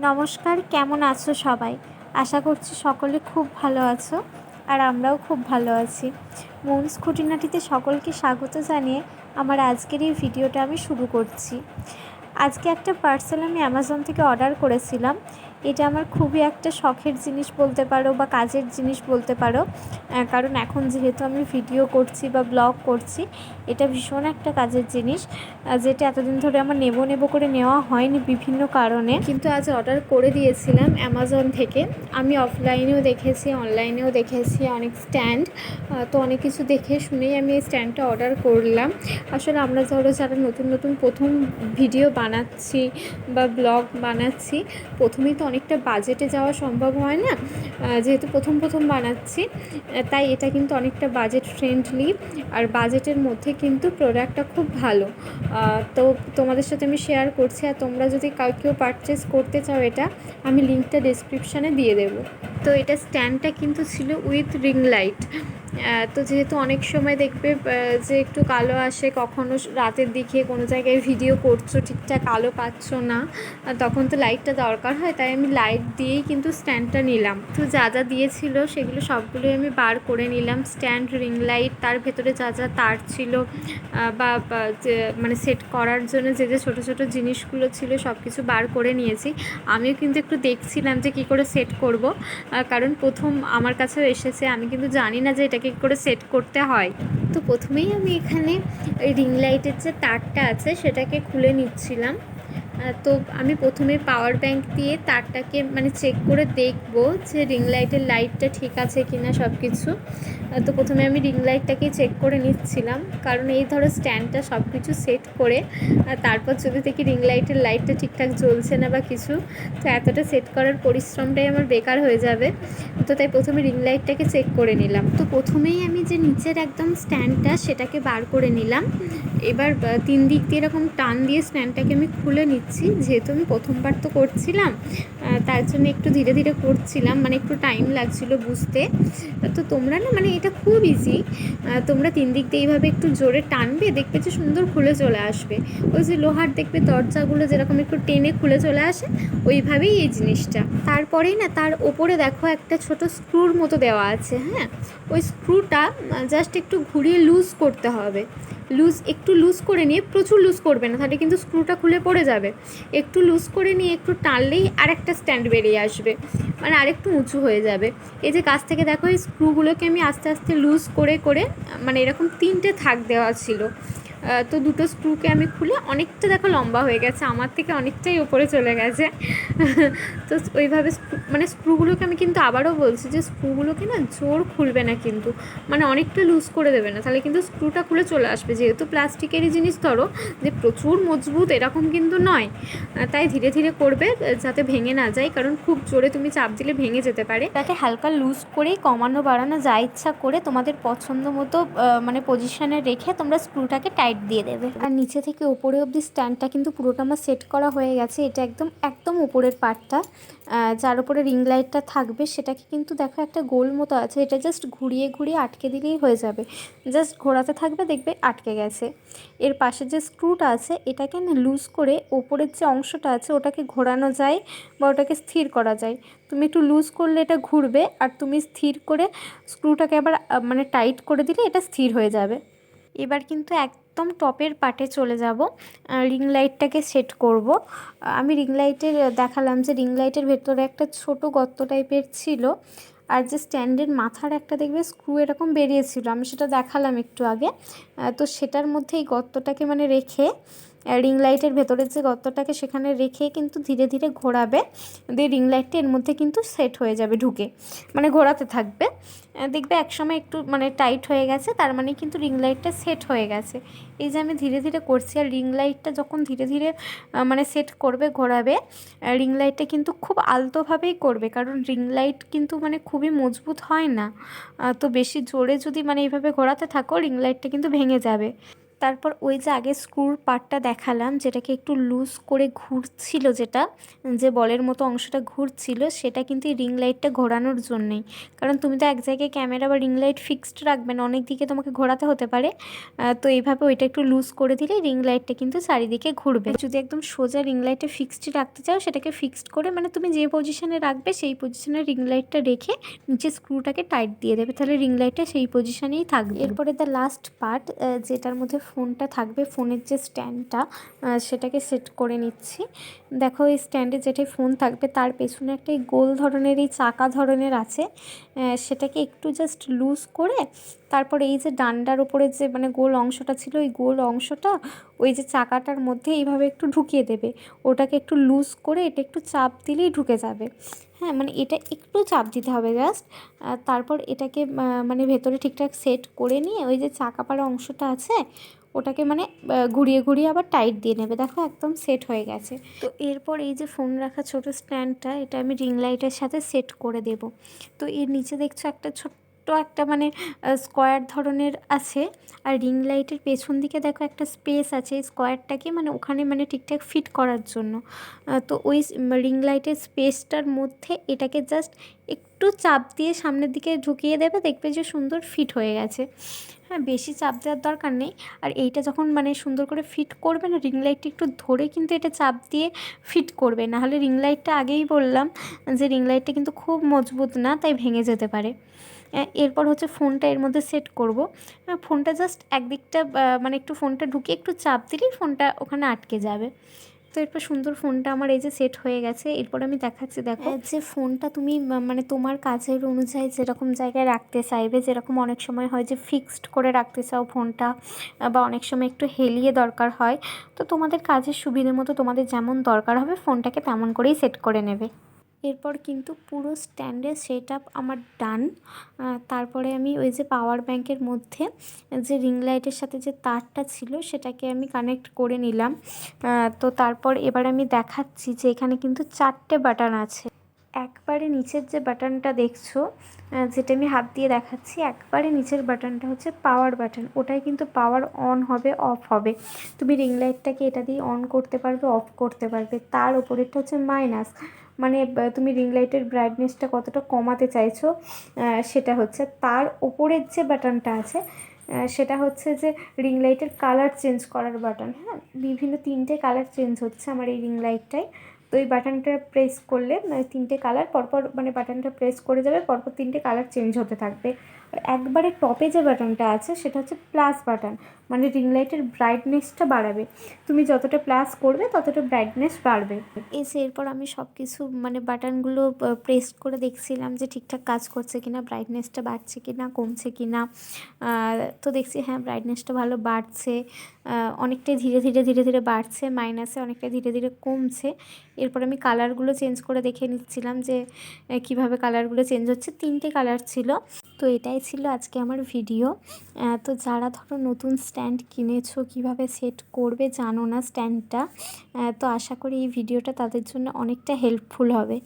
নমস্কার, কেমন আছো সবাই? আশা করছি সকলে খুব ভালো আছো, আর আমরাও খুব ভালো আছি। মনস খুঁটিনাটিতে সকলকে স্বাগত জানিয়ে আমার আজকের এই ভিডিওটা আমি শুরু করছি। আজকে একটা পার্সেল আমি অ্যামাজন থেকে অর্ডার করেছিলাম। এটা আমার খুবই একটা শখের জিনিস বলতে পারো বা কাজের জিনিস বলতে পারো, কারণ এখন যেহেতু আমি ভিডিও করছি বা ব্লগ করছি, এটা ভীষণ একটা কাজের জিনিস, যেটা এতদিন ধরে আমার নেব করে নেওয়া হয়নি বিভিন্ন কারণে, কিন্তু আজ অর্ডার করে দিয়েছিলাম অ্যামাজন থেকে। আমি অফলাইনেও দেখেছি, অনলাইনেও দেখেছি অনেক স্ট্যান্ড, তো অনেক কিছু দেখে শুনেই আমি এই স্ট্যান্ডটা অর্ডার করলাম। আসলে আমরা যারা নতুন প্রথম ভিডিও বানাচ্ছি বা ব্লগ বানাচ্ছি, প্রথমেই তো অনেকটা বাজেটে যাওয়া সম্ভব হয় না, যেহেতু প্রথম বানাচ্ছি, তাই এটা কিন্তু অনেকটা বাজেট ফ্রেন্ডলি, আর বাজেটের মধ্যে কিন্তু প্রোডাক্টটা খুব ভালো। তো তোমাদের সাথে আমি শেয়ার করছি, আর তোমরা যদি কেউ পারচেস করতে চাও, এটা আমি লিঙ্কটা ডেসক্রিপশানে দিয়ে দেবো। তো এটা স্ট্যান্ডটা কিন্তু ছিল উইথ রিং লাইট। তো যেহেতু অনেক সময় দেখবে যে একটু কালো আসে, কখনো রাতের দিকে কোনো জায়গায় ভিডিও করছো ঠিকঠাক আলো পাচ্ছ না, তখন তো লাইটটা দরকার হয়, তাই আমি লাইট দিয়েই কিন্তু স্ট্যান্ডটা নিলাম। তো যা দিয়েছিল সেগুলো সবগুলোই আমি বার করে নিলাম। স্ট্যান্ড, রিং লাইট, তার ভেতরে যা তার ছিল বা মানে সেট করার জন্য যে ছোটো ছোটো জিনিসগুলো ছিল সব কিছু বার করে নিয়েছি। আমিও কিন্তু একটু দেখছিলাম যে কী করে সেট করব, কারণ প্রথম আমার কাছেও এসেছে, আমি কিন্তু জানি না যে এটাকে কী করে সেট করতে হয়। তো প্রথমেই আমি এখানে ওই রিং লাইটের যে তারটা আছে সেটাকে খুলে নিচ্ছিলাম। তো আমি প্রথমে পাওয়ার ব্যাংক দিয়ে তারটাকে মানে চেক করে দেখব যে রিং লাইটের লাইটটা ঠিক আছে কি না সব কিছু। তো প্রথমে আমি রিং লাইটটাকেই চেক করে নিচ্ছিলাম, কারণ এই ধরো স্ট্যান্ডটা সব কিছু সেট করে তারপর যদি দেখি রিং লাইটের লাইটটা ঠিকঠাক জ্বলছে না বা কিছু, তো এতটা সেট করার পরিশ্রমটাই আমার বেকার হয়ে যাবে। তো তাই প্রথমে রিং লাইটটাকে চেক করে নিলাম। তো প্রথমেই আমি যে নিচের একদম স্ট্যান্ডটা সেটাকে বার করে নিলাম। এবার 3 দিক দিয়ে এরকম টান দিয়ে স্ট্যান্ডটাকে আমি খুলে নিচ্ছি। যেহেতু আমি প্রথমবার তো করছিলাম, তার জন্য একটু ধীরে ধীরে করছিলাম, মানে একটু টাইম লাগছিল বুঝতে। তো তোমরা না, মানে এটা খুব ইজি, তোমরা 3 দিক দিয়ে এইভাবে একটু জোরে টানবে, দেখবে যে সুন্দর খুলে চলে আসবে। ওই যে লোহার দেখবে দরজাগুলো যেরকম একটু টেনে খুলে চলে আসে, ওইভাবেই এই জিনিসটা। তারপরেই না তার ওপরে দেখো একটা ছোট স্ক্রুর মতো দেওয়া আছে। হ্যাঁ, ওই স্ক্রুটা জাস্ট একটু ঘুরিয়ে লুজ করতে হবে। একটু লুজ করে নিয়ে, প্রচুর লুজ করবে না, তাহলে কিন্তু স্ক্রুটা খুলে পড়ে যাবে। একটু লুজ করে নিয়ে একটু টানলেই আরেকটা স্ট্যান্ড বেরিয়ে আসবে, মানে আরেকটু উঁচু হয়ে যাবে। এই যে কাছ থেকে দেখো, এই স্ক্রুগুলোকে আমি আস্তে আস্তে লুজ করে করে, মানে এরকম 3টে থাক দেওয়া ছিল, তো 2টো স্ক্রুকে আমি খুলে অনেকটা দেখো লম্বা হয়ে গেছে, আমার থেকে অনেকটাই ওপরে চলে গেছে। তো ওইভাবে মানে স্ক্রুগুলোকে আমি কিন্তু আবারও বলছি যে স্ক্রুগুলোকে না জোর খুলবে না, কিন্তু মানে অনেকটা লুজ করে দেবে না, তাহলে কিন্তু স্ক্রুটা খুলে চলে আসবে। যেহেতু প্লাস্টিকেরই জিনিস, ধরো যে প্রচুর মজবুত এরকম কিন্তু নয়, তাই ধীরে ধীরে করবে যাতে ভেঙে না যায়, কারণ খুব জোরে তুমি চাপ দিলে ভেঙে যেতে পারে। তাকে হালকা লুজ করেই কমানো বাড়ানো যা ইচ্ছা করে তোমাদের পছন্দ মতো মানে পজিশনে রেখে তোমরা স্ক্রুটাকে টাইট দিয়ে দেবে। আর নিচে থেকে ওপরে অবধি স্ট্যান্ডটা কিন্তু পুরোটা আমার সেট করা হয়ে গেছে। এটা একদম উপরের পার্টটা, যার উপরে রিং লাইটটা থাকবে, সেটাকে কিন্তু দেখো একটা গোল মতো আছে, এটা জাস্ট ঘুরিয়ে ঘুরিয়ে আটকে দিলেই হয়ে যাবে। জাস্ট ঘোরাতে থাকবে, দেখবে আটকে গেছে। এর পাশে যে স্ক্রুটা আছে, এটাকে না লুজ করে ওপরের যে অংশটা আছে ওটাকে ঘোরানো যায় বা ওটাকে স্থির করা যায়। তুমি একটু লুজ করলে এটা ঘুরবে, আর তুমি স্থির করে স্ক্রুটাকে আবার মানে টাইট করে দিলে এটা স্থির হয়ে যাবে। এবার কিন্তু একদম টপের পার্টে চলে যাব, রিং লাইটটাকে সেট করব। আমি রিং লাইটের দেখালাম যে রিং লাইটের ভেতরে একটা ছোট গর্ত টাইপের ছিল, আর যে স্ট্যান্ডের মাথার একটা দেখবে স্ক্রু এরকম বেরিয়েছিল, আমি সেটা দেখালাম একটু আগে। তো সেটার মধ্যে এই গর্তটাকে মানে রেখে, রিং লাইটের ভেতরের যে গর্তটাকে সেখানে রেখে কিন্তু ধীরে ধীরে ঘোরাবে, দিয়ে রিং লাইটটা এর মধ্যে কিন্তু সেট হয়ে যাবে ঢুকে, মানে ঘোরাতে থাকবে। দেখবে একসময় একটু মানে টাইট হয়ে গেছে, তার মানে কিন্তু রিং লাইটটা সেট হয়ে গেছে। এই যে আমি ধীরে ধীরে করছি, আর রিং লাইটটা যখন ধীরে ধীরে মানে সেট করবে, ঘোরাবে, রিং লাইটটা কিন্তু খুব আলতোভাবেই করবে, কারণ রিং লাইট কিন্তু মানে খুবই মজবুত হয় না। তো বেশি জোরে যদি মানে এইভাবে ঘোরাতে থাকো, রিং লাইটটা কিন্তু ভেঙে যাবে। তারপর ওই যে আগে স্ক্রুর পার্টটা দেখালাম, যেটাকে একটু লুজ করে ঘুরছিল, যেটা যে বলের মতো অংশটা ঘুরছিল, সেটা কিন্তু এই রিং লাইটটা ঘোরানোর জন্যেই। কারণ তুমি তো এক জায়গায় ক্যামেরা বা রিং লাইট ফিক্সড রাখবে না, অনেক দিকে তোমাকে ঘোরাতে হতে পারে। তো এইভাবে ওইটা একটু লুজ করে দিলে রিং লাইটটা কিন্তু চারিদিকে ঘুরবে। যদি একদম সোজা রিং লাইটে ফিক্সড রাখতে চাও, সেটাকে ফিক্সড করে মানে তুমি যে পজিশনে রাখবে সেই পজিশনে রিং লাইটটা রেখে নিচে স্ক্রুটাকে টাইট দিয়ে দেবে, তাহলে রিং লাইটটা সেই পজিশনেই থাকবে। এরপরে দ্য লাস্ট পার্ট, যেটার মধ্যে ফোনটা থাকবে, ফোনের যে স্ট্যান্ডটা, সেটাকে সেট করে নিচ্ছি। দেখো এই স্ট্যান্ডে যেটাই ফোন থাকবে তার পেছনে একটা গোল ধরনের এই চাকা ধরনের আছে, সেটাকে একটু জাস্ট লুজ করে তারপর এই যে ডান্ডার উপরে যে মানে গোল অংশটা ছিল, ওই গোল অংশটা ওই যে চাকাটার মধ্যে এইভাবে একটু ঢুকিয়ে দেবে। ওটাকে একটু লুজ করে এটা একটু চাপ দিলেই ঢুকে যাবে। হ্যাঁ, মানে এটা একটু চাপ দিতে হবে জাস্ট। তারপর এটাকে মানে ভেতরে ঠিকঠাক সেট করে নিয়ে ওই যে চাকা পাড়া অংশটা আছে ওটাকে মানে ঘুরিয়ে ঘুরিয়ে আবার টাইট দিয়ে নেবে। দেখো একদম সেট হয়ে গেছে। তো এরপর এই যে ফোন রাখা ছোটো স্ট্যান্ডটা, এটা আমি রিং লাইটের সাথে সেট করে দেব। তো এর নিচে দেখছো একটা ছোট্ট একটা মানে স্কোয়ার ধরনের আছে, আর রিং লাইটের পেছন দিকে দেখো একটা স্পেস আছে এই স্কোয়ারটাকে মানে ওখানে মানে ঠিকঠাক ফিট করার জন্য। তো ওই রিং লাইটের স্পেসটার মধ্যে এটাকে জাস্ট একটু চাপ দিয়ে সামনের দিকে ঢুকিয়ে দেবে, দেখবে যে সুন্দর ফিট হয়ে গেছে। হ্যাঁ, বেশি চাপ দেওয়ার দরকার নেই। আর এইটা যখন মানে সুন্দর করে ফিট করবে না, রিং লাইটটা একটু ধরে কিন্তু এটা চাপ দিয়ে ফিট করবে, নাহলে রিং লাইটটা আগেই বললাম যে রিং লাইটটা কিন্তু খুব মজবুত না, তাই ভেঙে যেতে পারে। এরপর হচ্ছে ফোনটা এর মধ্যে সেট করব। ফোনটা জাস্ট একদিকটা মানে একটু ফোনটা ঢুকিয়ে একটু চাপ দিলেই ফোনটা ওখানে আটকে যাবে। তো এরপর সুন্দর ফোনটা আমার এই যে সেট হয়ে গেছে। এরপর আমি দেখাচ্ছি, দেখো যে ফোনটা তুমি মানে তোমার কাজের অনুযায়ী যেরকম জায়গায় রাখতে চাইবে, যেরকম অনেক সময় হয় যে ফিক্সড করে রাখতে চাও ফোনটা, বা অনেক সময় একটু হেলিয়ে দরকার হয়, তো তোমাদের কাজের সুবিধে মতো তোমাদের যেমন দরকার হবে ফোনটাকে তেমন করেই সেট করে নেবে। এরপর কিন্তু পুরো স্ট্যান্ডের সেট আপ আমার ডান। তারপরে আমি ওই যে পাওয়ার ব্যাংকের মধ্যে যে রিং লাইটের সাথে যে তারটা ছিল সেটাকে আমি কানেক্ট করে নিলাম। তো তারপর এবার আমি দেখাচ্ছি যে এখানে কিন্তু 4টে বাটন আছে। একবারে নিচের যে বাটনটা দেখছো, যেটা আমি হাত দিয়ে দেখাচ্ছি, একবারে নিচের বাটনটা হচ্ছে পাওয়ার বাটন। ওটাই কিন্তু পাওয়ার অন হবে অফ হবে। তুমি রিং লাইটটাকে এটা দিয়ে অন করতে পারবে, অফ করতে পারবে। তার ওপরেরটা হচ্ছে মাইনাস, মানে তুমি রিং লাইটের ব্রাইটনেসটা কতটা কমাতে চাইছো সেটা হচ্ছে। তার ওপরের যে বাটনটা আছে সেটা হচ্ছে যে রিং লাইটের কালার চেঞ্জ করার বাটন। হ্যাঁ, বিভিন্ন 3টে কালার চেঞ্জ হচ্ছে আমার এই রিং লাইটটায়। তো এই বাটনটা প্রেস করলে মানে 3টে কালার পরপর মানে বাটনটা প্রেস করে যাবে, পরপর 3টে কালার চেঞ্জ হতে থাকবে। আর একবারে টপে যে বাটনটা আছে সেটা হচ্ছে প্লাস বাটন, মানে রিং লাইটের ব্রাইটনেসটা বাড়াবে। তুমি যতটা প্লাস করবে ততটা ব্রাইটনেস বাড়বে। এরপর আমি সব কিছু মানে বাটনগুলো প্রেস করে দেখছিলাম যে ঠিকঠাক কাজ করছে কিনা, ব্রাইটনেসটা বাড়ছে কিনা কমছে কিনা। তো দেখছি হ্যাঁ ব্রাইটনেসটা ভালো বাড়ছে, অনেকটাই ধীরে ধীরে ধীরে ধীরে বাড়ছে, মাইনাসে অনেকটাই ধীরে ধীরে কমছে। এরপর আমি কালারগুলো চেঞ্জ করে দেখে নিচ্ছিলাম যে কিভাবে কালারগুলো চেঞ্জ হচ্ছে। 3টে কালার ছিল। তো এটাই ছিল আজকে আমার ভিডিও। তো যারা ধরো নতুন স্ট্যান্ড কিনেছো, কিভাবে সেট করবে জানো না স্ট্যান্ডটা, তো আশা করি এই ভিডিওটা তাদের জন্য অনেকটা হেল্পফুল হবে।